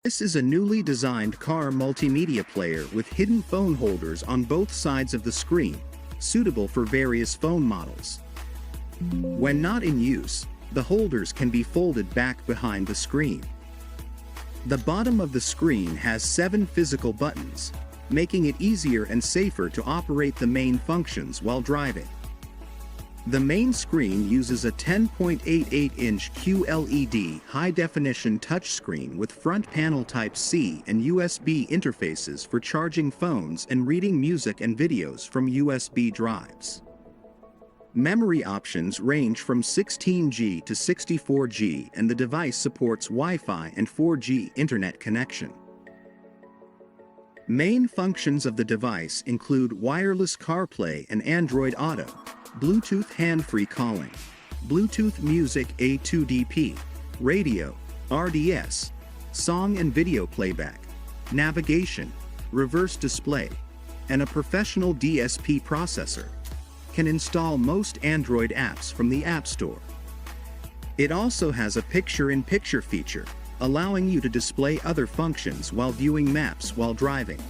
This is a newly designed car multimedia player with hidden phone holders on both sides of the screen, suitable for various phone models. When not in use, the holders can be folded back behind the screen. The bottom of the screen has 7 physical buttons, making it easier and safer to operate the main functions while driving. The main screen uses a 10.88-inch QLED high-definition touchscreen with front panel Type-C and USB interfaces for charging phones and reading music and videos from USB drives. Memory options range from 16GB to 64GB, and the device supports Wi-Fi and 4G internet connection. Main functions of the device include wireless CarPlay and Android Auto, Bluetooth hand-free calling, Bluetooth music A2DP, radio, RDS, song and video playback, navigation, reverse display, and a professional DSP processor. Can install most Android apps from the App Store. It also has a picture-in-picture feature, allowing you to display other functions while viewing maps while driving.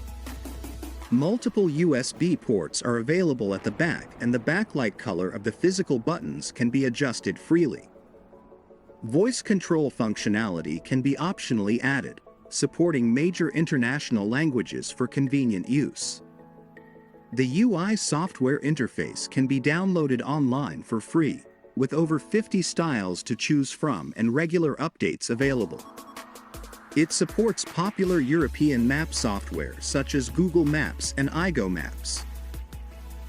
Multiple USB ports are available at the back, and the backlight color of the physical buttons can be adjusted freely. Voice control functionality can be optionally added, supporting major international languages for convenient use. The UI software interface can be downloaded online for free, with over 50 styles to choose from and regular updates available. It supports popular European map software such as Google Maps and iGo Maps.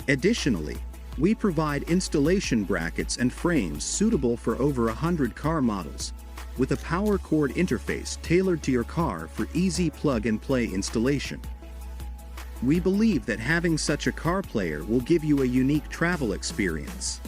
Additionally, we provide installation brackets and frames suitable for over 100 car models, with a power cord interface tailored to your car for easy plug-and-play installation. We believe that having such a car player will give you a unique travel experience.